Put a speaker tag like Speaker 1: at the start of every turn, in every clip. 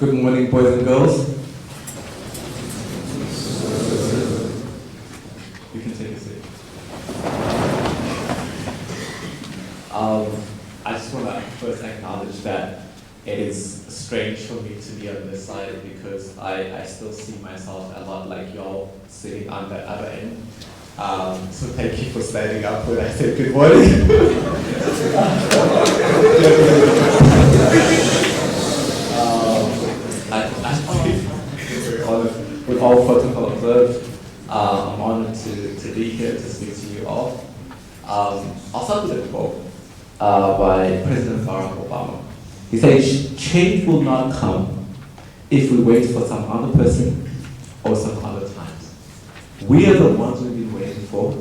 Speaker 1: Good morning, boys and girls. You can take a seat. I just want to first acknowledge that it is strange for me to be on this side because I still see myself a lot like y'all sitting on the other end. So thank you for standing up when I said good morning. With all protocol observed, I'm honored to be here to speak to you all. I'll start with a quote by President Barack Obama. He says, "Change will not come if we wait for some other person or some other times. We are the ones we've been waiting for,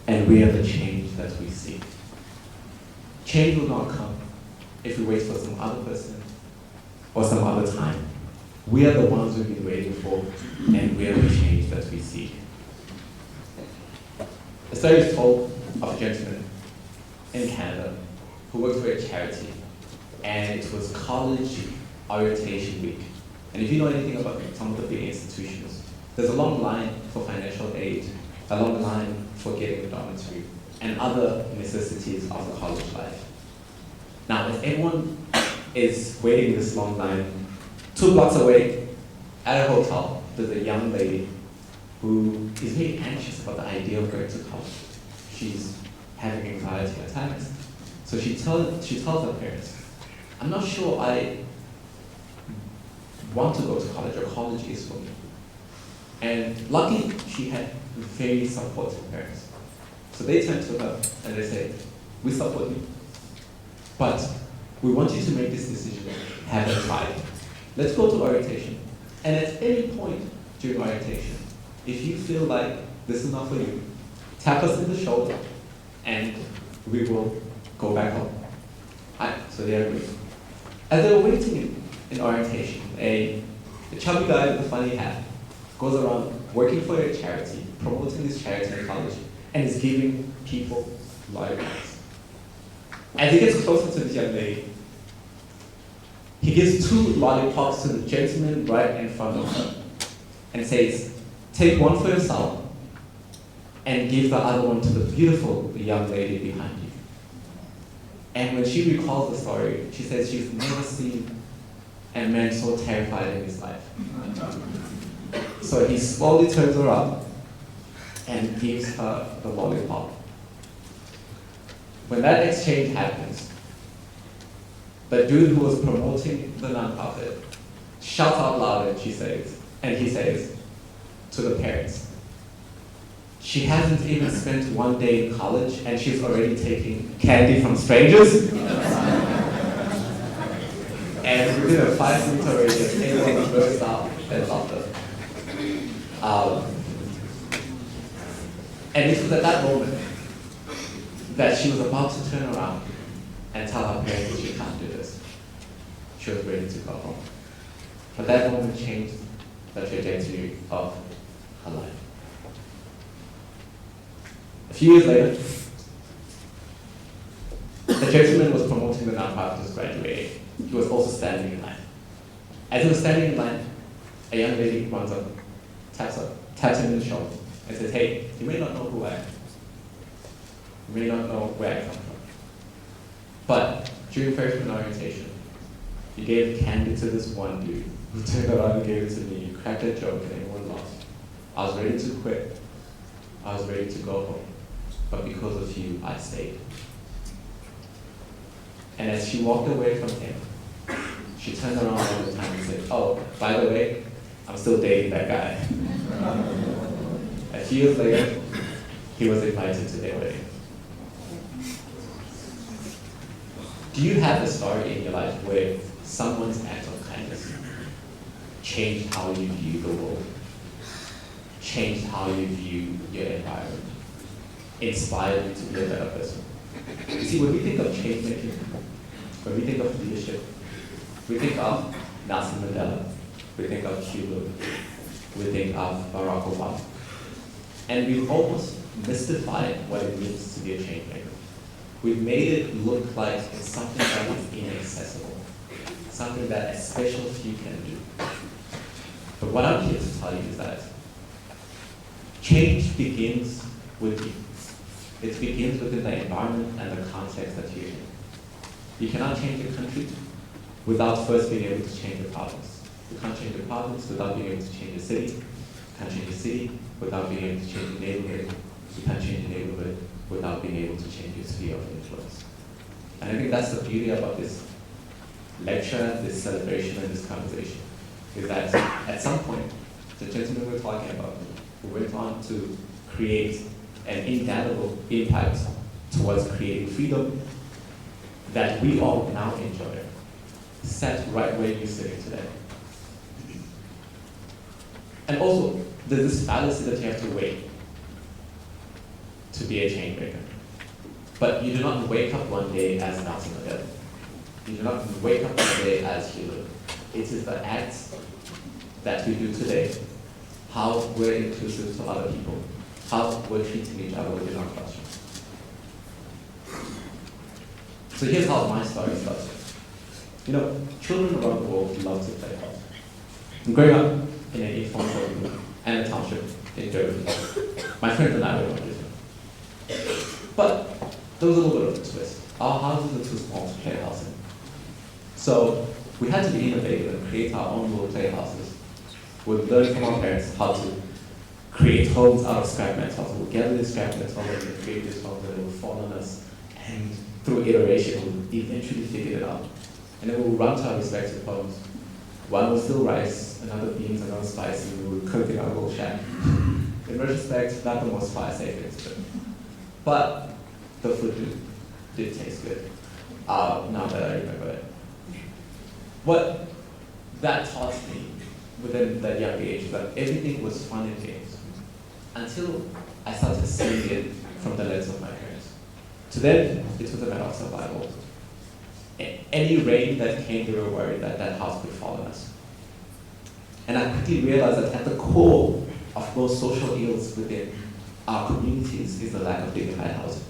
Speaker 1: and we are the change that we seek." Change will not come if we wait for some other person or some other time. We are the ones we've been waiting for, and we are the change that we seek. The story is told of a gentleman in Canada who worked for a charity, and it was college orientation week. And if you know anything about some of the big institutions, there's a long line for financial aid, a long line for getting a dormitory, and other necessities of the college life. Now, if everyone is waiting this long line, 2 blocks away at a hotel, there's a young lady who is very anxious about the idea of going to college. She's having anxiety attacks. So she tells her parents, "I'm not sure I want to go to college, or college is for me." And luckily, she had very supportive parents. So they turn to her and they say, "We support you, but we want you to make this decision, have a try. Let's go to orientation. And at any point during orientation, if you feel like this is not for you, tap us in the shoulder and we will go back home." So they agreed. As they were waiting in orientation, a chubby guy with a funny hat goes around working for a charity, promoting this charity in college, and is giving people lollipops. As he gets closer to this young lady, he gives 2 lollipops to the gentleman right in front of her and says, "Take one for yourself and give the other one to the beautiful young lady behind you." And when she recalls the story, she says she's never seen a man so terrified in his life. So he slowly turns around and gives her the lollipop. When that exchange happens, the dude who was promoting the nonprofit shouts out loud and he says to the parents, "She hasn't even spent 1 day in college and she's already taking candy from strangers?" And within a 5-meter radius, everyone burst out and laughter. And it was at that moment that she was about to turn around and tell her parents she can't do this. She was ready to go home. But that moment changed the trajectory of her life. A few years later, the gentleman was promoting the nonprofit was graduating. He was also standing in line. As he was standing in line, a young lady runs up, taps him in the shoulder, and says, "Hey, you may not know who I am. You may not know where I come from. But during freshman orientation, you gave candy to this one dude who turned around and gave it to me. You cracked a joke and everyone laughed. I was ready to quit. I was ready to go home. But because of you, I stayed." And as she walked away from him, she turned around all the time and said, "Oh, by the way, I'm still dating that guy." A few years later, he was invited to their wedding. Do you have a story in your life where someone's act of kindness changed how you view the world, changed how you view your environment, inspired you to be a better person? You see, when we think of change making, when we think of leadership, we think of Nelson Mandela, we think of Hugh Lewin, we think of Barack Obama. And we've almost mystified what it means to be a change maker. We've made it look like it's something that is inaccessible, something that a special few can do. But what I'm here to tell you is that change begins with you. It begins within the environment and the context that you're in. You cannot change a country without first being able to change your province. You can't change your province without being able to change your city. You can't change your city without being able to change your neighborhood. You can't change your neighborhood without being able to change your sphere of influence. And I think that's the beauty about this lecture, this celebration, and this conversation, is that at some point, the gentleman we're talking about, who went on to create an indelible impact towards creating freedom that we all now enjoy, sat right where you're sitting today. And also, there's this fallacy that you have to wait to be a change maker. But you do not wake up one day as Nelson Mandela. You do not wake up one day as Hugh Lewin. It is the acts that we do today, how we're inclusive to other people, how we're treating each other within our classrooms. So here's how my story started. You know, children around the world love to play golf. I'm growing up in an informal community and a township in Durban. My friends and I were not different. But there was a little bit of a twist. Our houses are too small to play house in. So we had to be innovative and create our own little playhouses. We'd learn from our parents how to create homes out of scrap metal. So we'd gather this scrap metal and we'd create this home that would fall on us. And through iteration, we'd eventually figure it out. And then we would run to our respective homes. One was still rice, another beans, another spice, and we would cook in our little shack. In retrospect, not the most fire-safe things, but the food did taste good, now that I remember it. What that taught me within that young age is that everything was fun and games until I started seeing it from the lens of my parents. To them, it was a matter of survival. Any rain that came, they were worried that that house could fall on us. And I quickly realized that at the core of most social ills within our communities is the lack of dignified housing.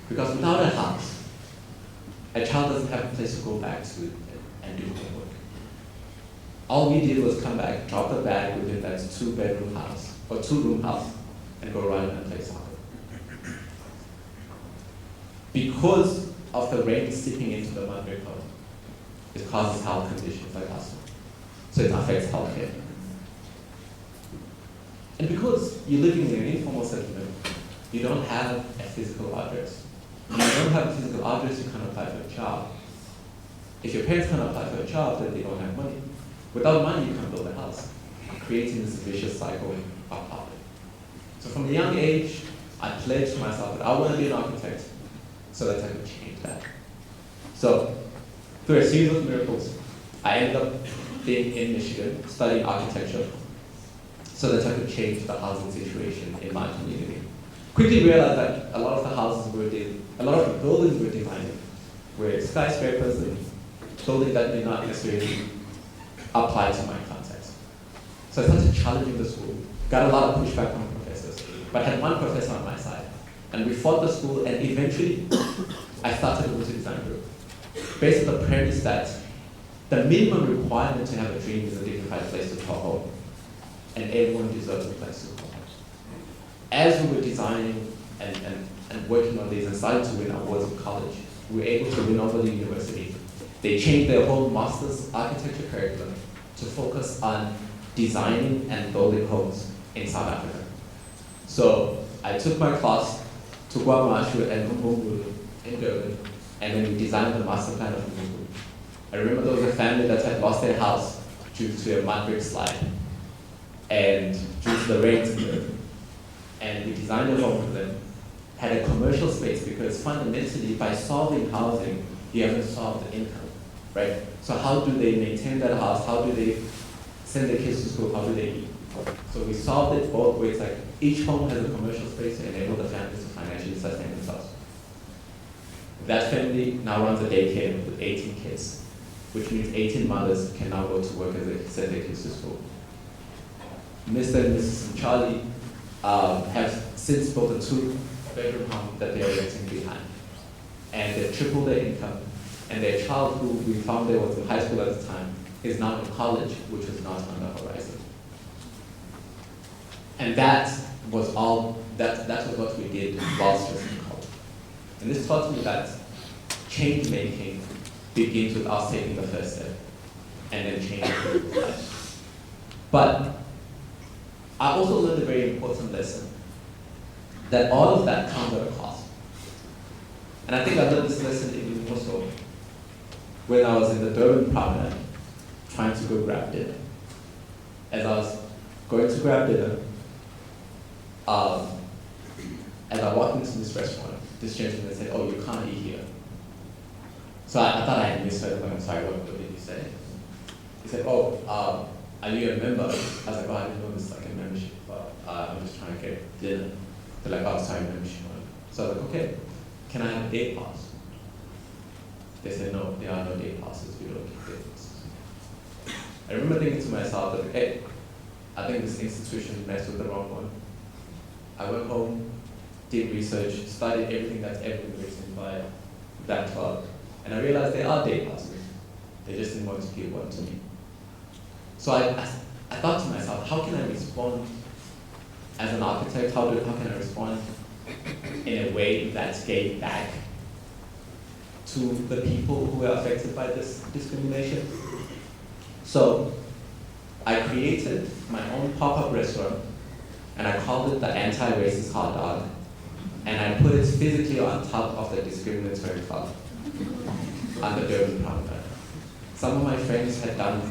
Speaker 1: Because without a house, a child doesn't have a place to go back to and do homework. All we did was come back, drop the bag within that 2-bedroom house, or 2-room house, and go run and play soccer. Because of the rain seeping into the mud brick home, it causes health conditions like asthma. So it affects healthcare. And because you're living in an informal settlement, you don't have a physical address. When you don't have a physical address, you can't apply for a job. If your parents can't apply for a job, then they don't have money. Without money, you can't build a house, creating this vicious cycle of poverty. So from a young age, I pledged myself that I want to be an architect so that I could change that. So through a series of miracles, I ended up being in Michigan, studying architecture, so that I could change the housing situation in my community. Quickly realized that a lot of the houses a lot of the buildings we're designing were skyscrapers and buildings that did not necessarily apply to my context. So I started challenging the school, got a lot of pushback from professors, but had one professor on my side. And we fought the school, and eventually I started a multi design group, based on the premise that the minimum requirement to have a dream is a dignified place to call home, and everyone deserves a place to call home. As we were designing and working on these and starting to win awards in college, we were able to win over the university. They changed their whole master's architecture curriculum to focus on designing and building homes in South Africa. So I took my class to Guamashu and Mpumalanga in Durban, and then we designed the master plan of Mpumalanga. I remember there was a family that had lost their house due to a mud brick slide and due to the rains in Durban. And we designed a home for them, had a commercial space, because fundamentally by solving housing, you haven't solved the income, right? So how do they maintain that house? How do they send their kids to school? How do they eat? So we solved it both ways. Like each home has a commercial space to enable the families to financially sustain themselves. That family now runs a daycare with 18 kids, which means 18 mothers can now go to work as they send their kids to school. Mr. and Mrs. Charlie have since built a 2-bedroom home that they are renting behind. And they've tripled their income, and their child, who we found there was in high school at the time, is now in college, which was not on the horizon. And that was what we did whilst we were in college. And this taught me that change making begins with us taking the first step and then changing people's lives. But I also learned a very important lesson, that all of that comes at a cost. And I think I learned this lesson even more so when I was in the Durban promenade trying to go grab dinner. As I was going to grab dinner, as I walked into this restaurant, this gentleman said, "Oh, you can't eat here." So I thought I had misheard him. I'm sorry, what did he say? He said, "Oh, are you a member?" I was like, "Oh, I didn't know this is like a membership, but I'm just trying to get dinner." They're like, "Oh, sorry, membership." So I was like, "Okay, can I have a day pass?" They said, "No, there are no day passes. We don't give day passes." I remember thinking to myself that, hey, I think this institution messed with the wrong one. I went home, did research, studied everything that's ever been written by that club, and I realized there are day passes. They just didn't want to give one to me. So I thought to myself, how can I respond as an architect? How can I respond in a way that gave back to the people who were affected by this discrimination? So I created my own pop-up restaurant, and I called it the Anti-Racist Hot Dog, and I put it physically on top of the discriminatory club on the Durban promenade. Some of my friends had done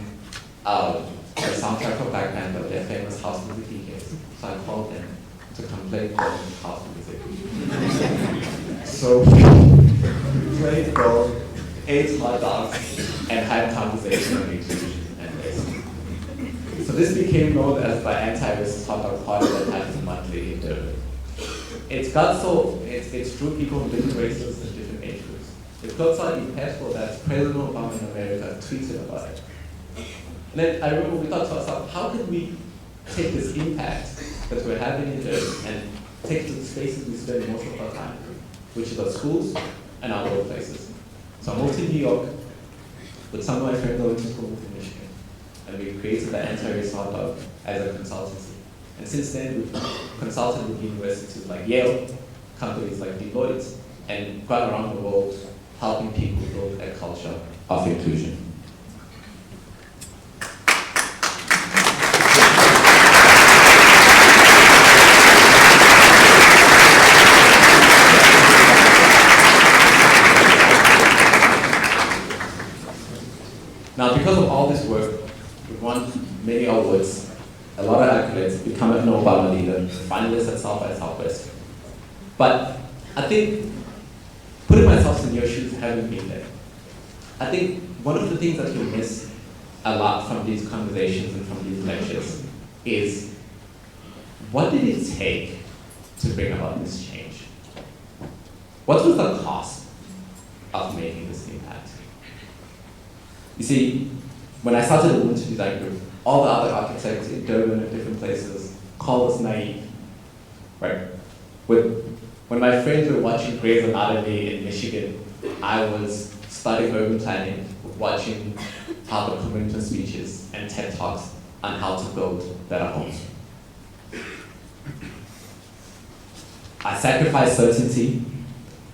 Speaker 1: the soundtrack for Black Panther, their famous house music case. So I called them to come play house music. So we played golf, ate hot dogs, and had conversation on inclusion and race. So this became known as the Anti-Racist Hot Dog Party that happens monthly in Durban. It's drew people of different races and different age groups. It got so impactful that President Obama in America tweeted about it. And then I remember we thought to ourselves, how can we take this impact that we're having in Durban and take it to the spaces we spend most of our time, which are schools and our workplaces. So I moved to New York with some of my friends who went to school in Michigan, and we created the Anti-Racist Hot Dog as a consultancy. And since then, we've consulted with universities like Yale, companies like Deloitte, and gone around the world helping people build a culture of inclusion. Now, because of all this work, we've won many awards, a lot of accolades, become an Obama leader, finalist at South by Southwest. But I think, putting myself in your shoes, having been there, I think one of the things that you miss a lot from these conversations and from these lectures is, what did it take to bring about this change? What was the cost of making this impact? You see, when I started the Women's Design Group, all the other architects in Durban and different places called us naive, right? When my friends were watching Grey's Anatomy in Michigan, I was studying urban planning, watching Harvard commencement speeches and TED Talks on how to build better homes. I sacrificed certainty,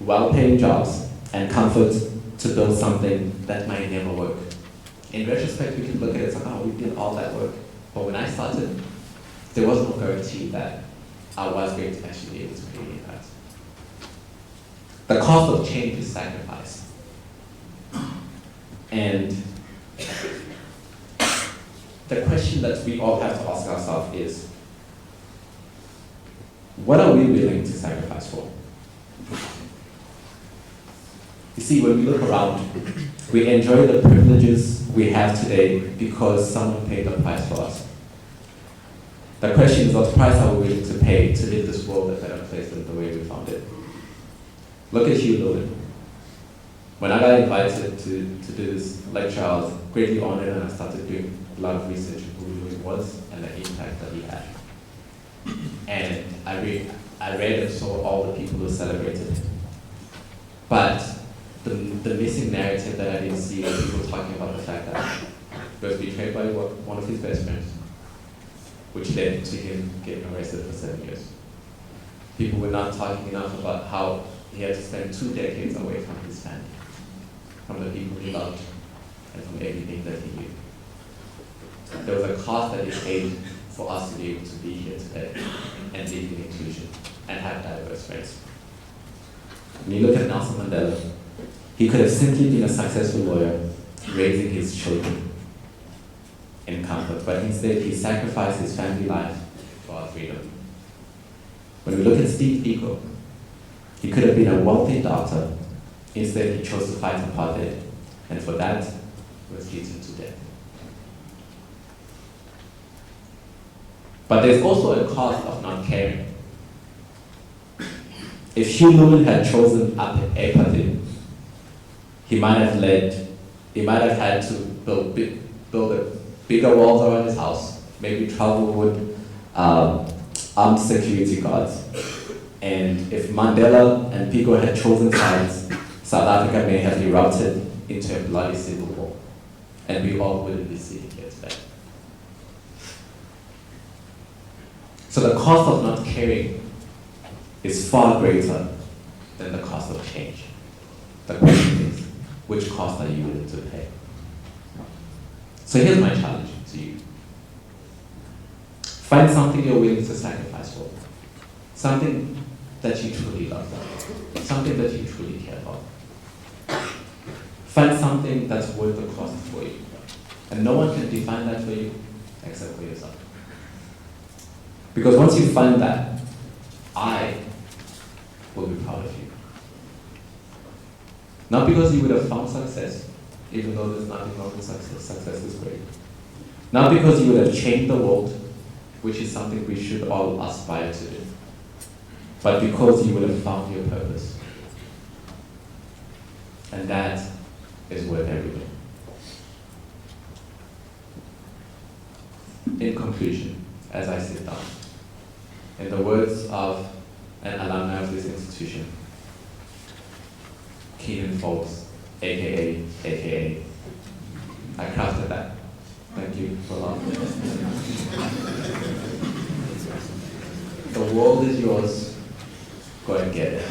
Speaker 1: well-paying jobs, and comfort to build something that might never work. In retrospect, we can look at it and say, oh, we did all that work. But when I started, there was no guarantee that I was going to actually be able to create that. The cost of change is sacrifice. And the question that we all have to ask ourselves is, what are we willing to sacrifice for? You see, when we look around, we enjoy the privileges we have today because someone paid the price for us. The question is, what price are we willing to pay to leave this world a better place than the way we found it? Look at Hugh Lewin. When I got invited to do this lecture, I was greatly honored, and I started doing a lot of research on who Lewin was and the impact that he had. And I read and saw all the people who celebrated him. But the missing narrative that I didn't see was people talking about the fact that he was betrayed by one of his best friends, which led to him getting arrested for 7 years. People were not talking enough about how he had to spend 2 decades away from his family, from the people he loved, and from everything that he knew. There was a cost that he paid for us to be able to be here today and live in inclusion and have diverse friends. When you look at Nelson Mandela, he could have simply been a successful lawyer, raising his children in comfort, but instead he sacrificed his family life for our freedom. When we look at Steve Biko, he could have been a wealthy doctor. Instead, he chose to fight apartheid, and for that, he was beaten to death. But there's also a cost of not caring. If Hugh Lewin had chosen apartheid, he might have had to build a bigger walls around his house, maybe travel with armed security guards. And if Mandela and Biko had chosen sides, South Africa may have erupted into a bloody civil war, and we all wouldn't be sitting here today. So the cost of not caring is far greater than the cost of change. The question is, which cost are you willing to pay? So here's my challenge to you. Find something you're willing to sacrifice for. Something that you truly love. Something that you truly care about. Find something that's worth the cost for you. And no one can define that for you except for yourself. Because once you find that, I will be proud of you. Not because you would have found success, even though there's nothing wrong with success. Success is great. Not because you would have changed the world, which is something we should all aspire to do, but because you would have found your purpose. And that is worth everything. In conclusion, as I sit down, in the words of an alumni of this institution, Keenan Folks, AKA, I crafted that. Thank you for laughing. The world is yours, go and get it.